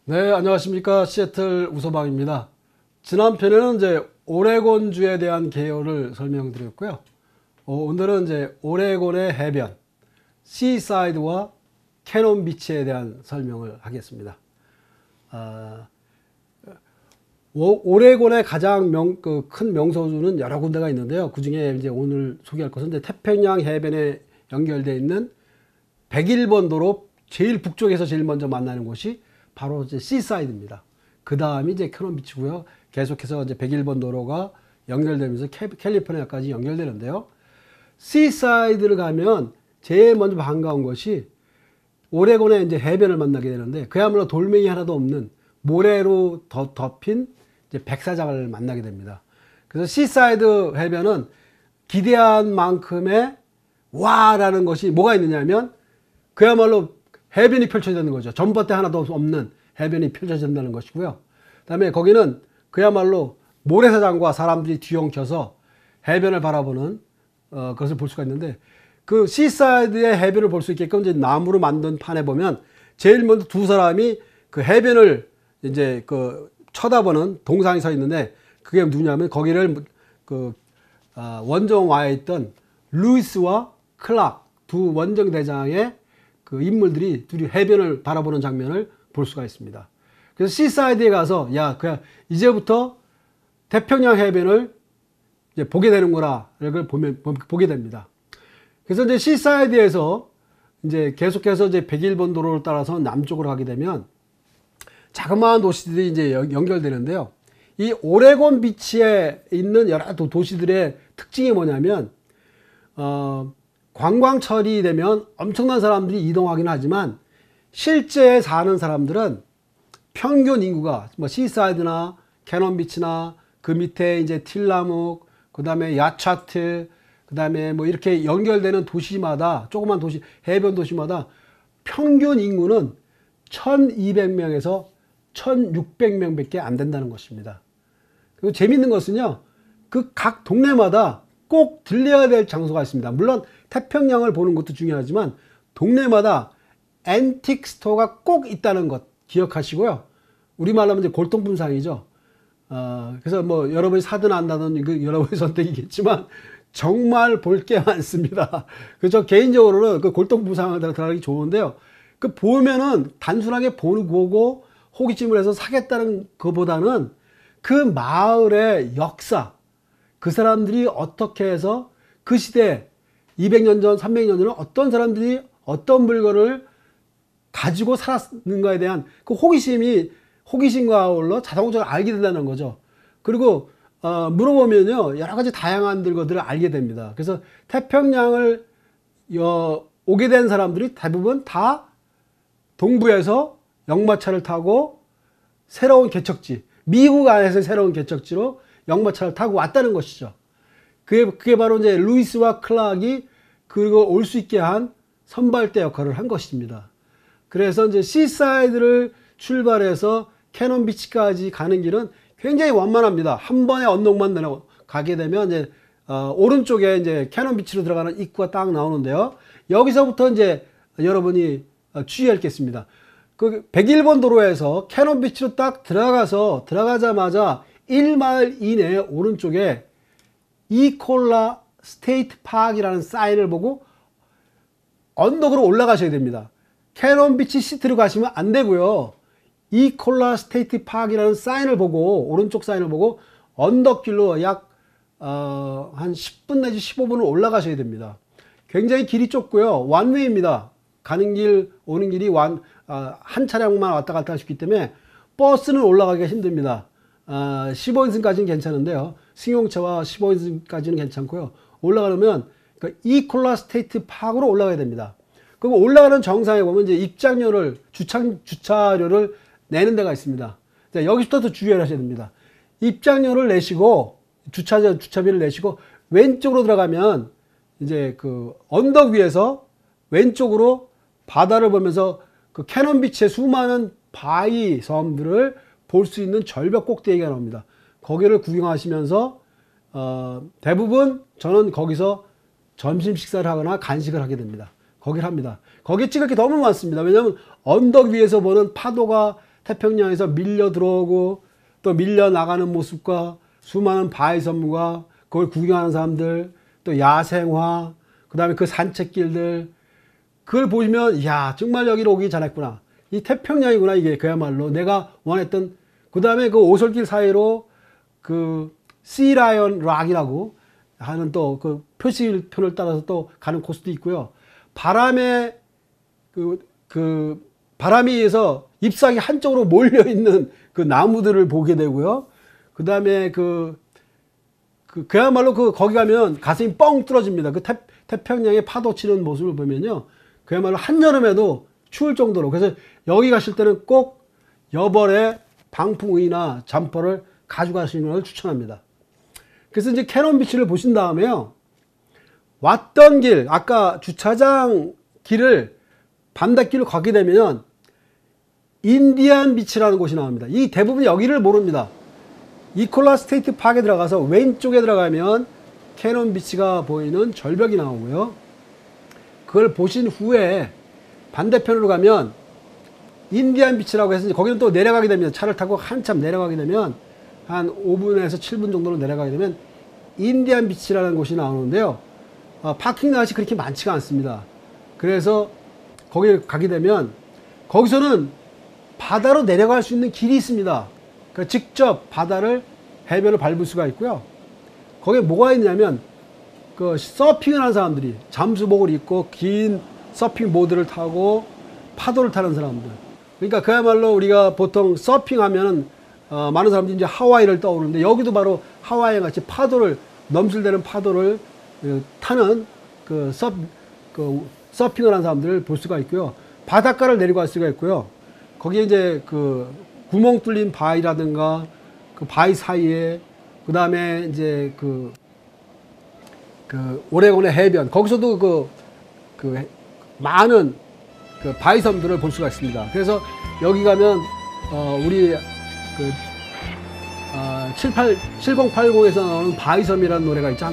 네, 안녕하십니까. 시애틀 우서방입니다. 지난 편에는 이제 오레곤주에 대한 개요를 설명드렸고요. 오늘은 이제 오레곤의 해변, 시사이드와 캐논 비치에 대한 설명을 하겠습니다. 오레곤의 가장 큰 명소주는 여러 군데가 있는데요. 그 중에 이제 오늘 소개할 것은 이제 태평양 해변에 연결되어 있는 101번 도로 제일 북쪽에서 제일 먼저 만나는 곳이 바로 이제 시사이드입니다. 그 다음이 이제 캐논 비치고요. 계속해서 이제 101번 도로가 연결되면서 캘리포니아까지 연결되는데요. 시사이드를 가면 제일 먼저 반가운 것이 오레곤의 이제 해변을 만나게 되는데, 그야말로 돌멩이 하나도 없는 모래로 덮인 이제 백사장을 만나게 됩니다. 그래서 시사이드 해변은 기대한 만큼의 와라는 것이 뭐가 있느냐면, 그야말로 해변이 펼쳐진다는 거죠. 전봇대 하나도 없는 해변이 펼쳐진다는 것이고요. 그 다음에 거기는 그야말로 모래사장과 사람들이 뒤엉켜서 해변을 바라보는 것을 볼 수가 있는데, 그 시사이드의 해변을 볼 수 있게끔 이제 나무로 만든 판에 보면 제일 먼저 두 사람이 그 해변을 이제 쳐다보는 동상이 서 있는데, 그게 누구냐면 거기를 원정와에 있던 루이스와 클락 두 원정 대장의 그 인물들이 둘이 해변을 바라보는 장면을 볼 수가 있습니다. 그래서 시사이드에 가서 그냥 이제부터 태평양 해변을 이제 보게 되는구나, 이걸 보게 됩니다. 그래서 이제 시사이드에서 이제 계속해서 이제 101번 도로를 따라서 남쪽으로 가게 되면 자그마한 도시들이 이제 연결되는데요. 이 오레곤 비치에 있는 여러 도시들의 특징이 뭐냐면, 관광철이 되면 엄청난 사람들이 이동하긴 하지만 실제 사는 사람들은 평균 인구가 뭐 시사이드나 캐논 비치나 그 밑에 이제 틸라묵, 그 다음에 야차트, 그 다음에 뭐 이렇게 연결되는 도시마다, 조그만 도시, 해변 도시마다 평균 인구는 1200명에서 1600명 밖에 안 된다는 것입니다. 그리고 재밌는 것은요, 그 각 동네마다 꼭 들려야 될 장소가 있습니다. 물론 태평양을 보는 것도 중요하지만 동네마다 앤틱 스토어가 꼭 있다는 것 기억하시고요. 우리말로 하면 이제 골동품상이죠. 그래서 뭐 여러분이 사든 안 사든 이거 여러분의 선택이겠지만 정말 볼 게 많습니다. 그래서 개인적으로는 그 골동품상을 들어가기 좋은데요. 그 보면은 단순하게 보고 호기심을 해서 사겠다는 것보다는 그 마을의 역사, 그 사람들이 어떻게 해서 그 시대에 200년 전, 300년 전에 어떤 사람들이 어떤 물건을 가지고 살았는가에 대한 그 호기심과 아울러 자동적으로 알게 된다는 거죠. 그리고 물어보면요, 여러 가지 다양한 것들을 알게 됩니다. 그래서 태평양을 오게 된 사람들이 대부분 다 동부에서 역마차를 타고 새로운 개척지, 미국 안에서 새로운 개척지로 역마차를 타고 왔다는 것이죠. 그게 바로 이제 루이스와 클락이 그걸 올 수 있게 한 선발대 역할을 한 것입니다. 그래서 이제 시사이드를 출발해서 캐논 비치까지 가는 길은 굉장히 완만합니다. 한 번에 언덕만 가게 되면 이제 오른쪽에 이제 캐논 비치로 들어가는 입구가 딱 나오는데요. 여기서부터 이제 여러분이 주의할 게 있습니다. 그 101번 도로에서 캐논 비치로 딱 들어가자마자 1마일 이내에 오른쪽에 이콜라 스테이트 파크이라는 사인을 보고 언덕으로 올라가셔야 됩니다. 캐논 비치 시티로 가시면 안 되고요. 이콜라 스테이트 파크이라는 사인을 보고, 오른쪽 사인을 보고 언덕길로 약 한 10분 내지 15분을 올라가셔야 됩니다. 굉장히 길이 좁고요. 원웨이입니다. 가는 길 오는 길이 한 차량만 왔다 갔다 하시기 때문에 버스는 올라가기가 힘듭니다. 15인승까지는 괜찮은데요. 승용차와 15인승까지는 괜찮고요. 올라가려면 그 이콜라 스테이트 파크로 올라가야 됩니다. 그리고 올라가는 정상에 보면 이제 입장료를, 주차료를 내는 데가 있습니다. 자, 여기서부터 주의를 하셔야 됩니다. 입장료를 내시고, 주차비를 내시고, 왼쪽으로 들어가면 이제 그 언덕 위에서 왼쪽으로 바다를 보면서 그 캐논 비치의 수많은 바위 섬들을 볼 수 있는 절벽 꼭대기가 나옵니다. 거기를 구경하시면서 대부분 저는 거기서 점심 식사를 하거나 간식을 하게 됩니다. 거기를 합니다. 거기 찍을 게 너무 많습니다. 왜냐하면 언덕 위에서 보는 파도가 태평양에서 밀려 들어오고 또 밀려 나가는 모습과 수많은 바위섬과 그걸 구경하는 사람들, 또 야생화, 그 다음에 그 산책길들, 그걸 보시면 야 정말 여기로 오기 잘했구나, 이 태평양이구나, 이게 그야말로 내가 원했던. 그 다음에 그 오솔길 사이로 그 시라이언 락이라고 하는 또 그 표시편을 따라서 또 가는 코스도 있고요. 바람에 바람에 의해서 잎사귀 한쪽으로 몰려 있는 그 나무들을 보게 되고요. 그 다음에 그야말로 거기 가면 가슴이 뻥 뚫어집니다. 그 태평양에 파도 치는 모습을 보면요, 그야말로 한여름에도 추울 정도로. 그래서 여기 가실 때는 꼭 여벌에 방풍의나 잠퍼를 가져가시는 걸 추천합니다. 그래서 이제 캐논 비치를 보신 다음에요, 왔던 길, 아까 주차장 길을 반대길로 가게 되면 인디안 비치라는 곳이 나옵니다. 이 대부분 여기를 모릅니다. 이콜라 스테이트 파크에 들어가서 왼쪽에 들어가면 캐논 비치가 보이는 절벽이 나오고요. 그걸 보신 후에 반대편으로 가면 인디안 비치라고 해서 거기는 또 내려가게 됩니다. 차를 타고 한참 내려가게 되면 한 5분에서 7분 정도로 내려가게 되면 인디안 비치라는 곳이 나오는데요. 파킹 랏이 그렇게 많지가 않습니다. 그래서 거기 가게 되면 거기서는 바다로 내려갈 수 있는 길이 있습니다. 그러니까 직접 해변을 밟을 수가 있고요. 거기에 뭐가 있냐면 그 서핑을 하는 사람들이 잠수복을 입고 긴 서핑 보드를 타고 파도를 타는 사람들. 그러니까 그야말로 우리가 보통 서핑하면 많은 사람들이 이제 하와이를 떠오르는데, 여기도 바로 하와이 같이 넘실대는 파도를 타는 서핑을 하는 사람들을 볼 수가 있고요. 바닷가를 내려갈 수가 있고요. 거기에 이제 그 구멍 뚫린 바위라든가 그 바위 사이에, 그 다음에 이제 그 오레곤의 해변, 거기서도 많은 그 바위섬들을 볼 수가 있습니다. 그래서 여기 가면 우리 7080에서 나오는 바위섬이라는 노래가 있죠.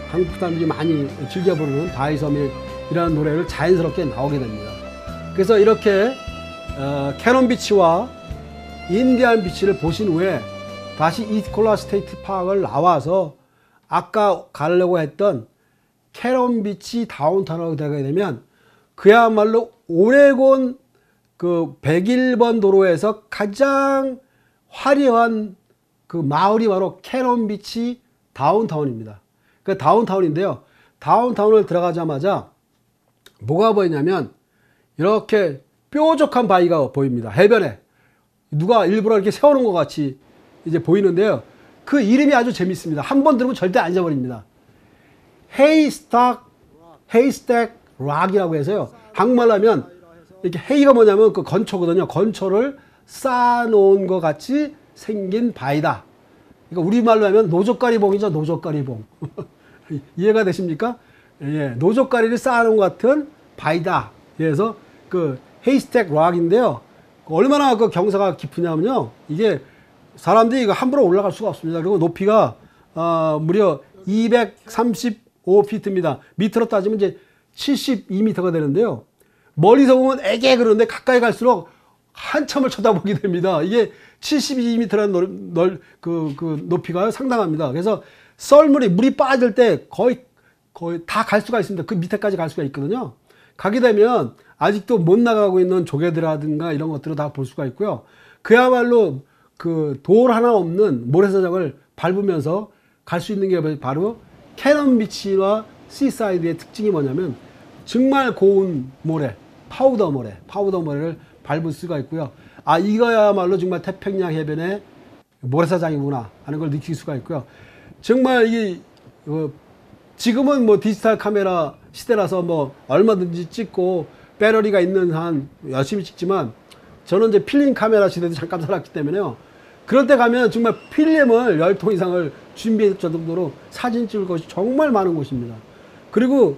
한국 사람들이 많이 즐겨 부르는 바위섬이라는 노래를 자연스럽게 나오게 됩니다. 그래서 이렇게 캐논 비치와 인디안 비치를 보신 후에 다시 이콜라 스테이트 파크를 나와서 아까 가려고 했던 캐논 비치 다운타운으로 가게 되면 그야말로 오레곤 그 101번 도로에서 가장 화려한 그 마을이 바로 캐논 비치 다운타운입니다. 그 다운타운인데요. 다운타운을 들어가자마자 뭐가 보이냐면 이렇게 뾰족한 바위가 보입니다. 해변에 누가 일부러 이렇게 세워놓은 것 같이 이제 보이는데요. 그 이름이 아주 재밌습니다. 한 번 들으면 절대 안 잊어버립니다. 헤이스택 락이라고 해서요. 한국말로 하면 이렇게 헤이가 뭐냐면 그 건초거든요. 건초를 쌓아놓은 것 같이 생긴 바위다. 그러니까 우리말로 하면 노젓가리봉이죠. 노젓가리봉. 이해가 되십니까? 예, 노젓가리를 쌓아놓은 것 같은 바위다. 그래서 그 헤이스택 락인데요. 얼마나 그 경사가 깊으냐면요. 이게 사람들이 이거 함부로 올라갈 수가 없습니다. 그리고 높이가 무려 235피트입니다. 미터로 따지면 이제 72m가 되는데요. 멀리서 보면 애게 그러는데 가까이 갈수록 한참을 쳐다보게 됩니다. 이게 72m라는 높이가 상당합니다. 그래서 물이 빠질 때 거의 다 갈 수가 있습니다. 그 밑에까지 갈 수가 있거든요. 가게 되면 아직도 못 나가고 있는 조개들이라든가 이런 것들을 다 볼 수가 있고요. 그야말로 그 돌 하나 없는 모래사장을 밟으면서 갈 수 있는 게 바로 캐논 비치와 시사이드의 특징이 뭐냐면 정말 고운 모래, 파우더 모래를 밟을 수가 있고요. 아, 이거야말로 정말 태평양 해변의 모래사장이구나 하는 걸 느낄 수가 있고요. 정말 이게 지금은 뭐 디지털 카메라 시대라서 뭐 얼마든지 찍고 배터리가 있는 한 열심히 찍지만 저는 이제 필름 카메라 시대도 잠깐 살았기 때문에요. 그럴 때 가면 정말 필름을 10통 이상을 준비했을 정도로 사진 찍을 것이 정말 많은 곳입니다. 그리고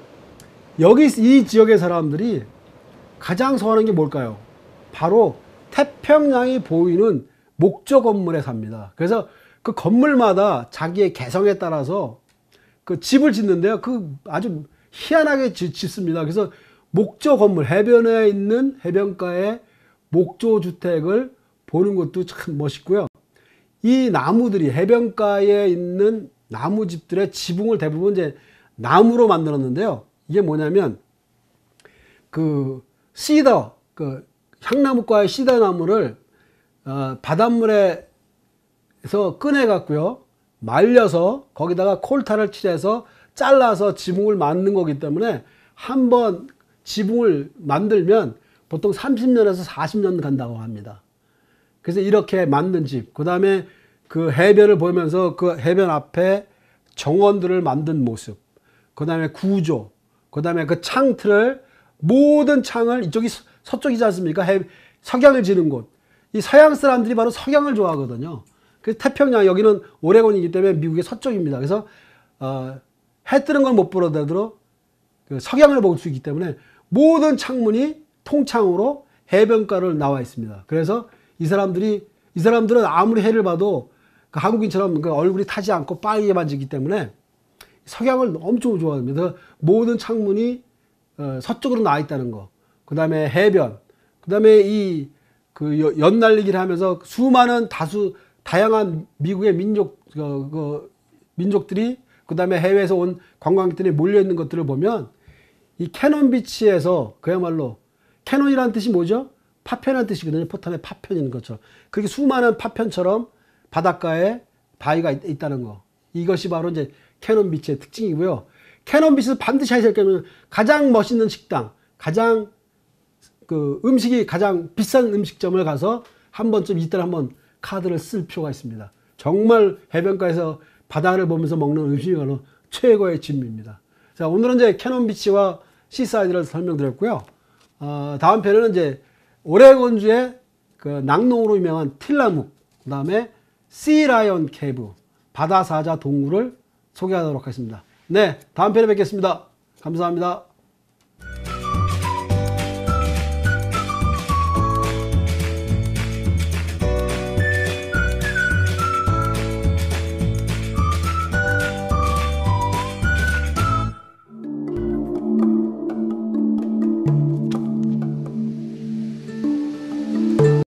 여기 이 지역의 사람들이 가장 선호하는 게 뭘까요? 바로 태평양이 보이는 목조 건물에 삽니다. 그래서 그 건물마다 자기의 개성에 따라서 그 집을 짓는데요. 그 아주 희한하게 짓습니다. 그래서 목조 건물, 해변에 있는 해변가에 목조 주택을 보는 것도 참 멋있고요. 이 나무들이 해변가에 있는 나무집들의 지붕을 대부분 이제 나무로 만들었는데요. 이게 뭐냐면 그 시더, 그 향나무과의 시더 나무를 바닷물에서 꺼내 갖고요, 말려서 거기다가 콜타를 칠해서 잘라서 지붕을 만든 거기 때문에 한번 지붕을 만들면 보통 30년에서 40년 간다고 합니다. 그래서 이렇게 만든 집, 그 다음에 그 해변을 보면서 그 해변 앞에 정원들을 만든 모습, 그 다음에 구조, 그 다음에 그 창틀을, 모든 창을, 이쪽이 서쪽이지 않습니까? 석양을 지는 곳. 이 서양 사람들이 바로 석양을 좋아하거든요. 그래서 태평양, 여기는 오레곤이기 때문에 미국의 서쪽입니다. 그래서 해 뜨는 걸 못 보더라도 그 석양을 볼 수 있기 때문에 모든 창문이 통창으로 해변가를 나와 있습니다. 그래서 이 사람들은 아무리 해를 봐도 그 한국인처럼 그 얼굴이 타지 않고 빨개 만지기 때문에 석양을 엄청 좋아합니다. 모든 창문이 서쪽으로 나와 있다는 거. 그 다음에 해변. 그 다음에 그 연날리기를 하면서 수많은 다양한 미국의 민족들이, 그 다음에 해외에서 온 관광객들이 몰려있는 것들을 보면 이 캐논 비치에서 그야말로, 캐논이라는 뜻이 뭐죠? 파편이라는 뜻이거든요. 포탄의 파편인 것처럼. 그렇게 수많은 파편처럼 바닷가에 바위가 있다는 거. 이것이 바로 이제 캐논 비치의 특징이고요. 캐논 비치에서 반드시 하셔야 될 거면 가장 멋있는 식당, 가장 그 음식이 가장 비싼 음식점을 가서 한 번쯤 이때는 한번 카드를 쓸 필요가 있습니다. 정말 해변가에서 바다를 보면서 먹는 음식이 바로 최고의 진미입니다. 자, 오늘은 이제 캐논 비치와 시사이드를 설명드렸고요. 다음 편에는 이제 오레곤주의 그 낙농으로 유명한 틸라묵, 그 다음에 시라이언 케이브, 바다 사자 동굴을 소개하도록 하겠습니다. 네, 다음 편에 뵙겠습니다. 감사합니다.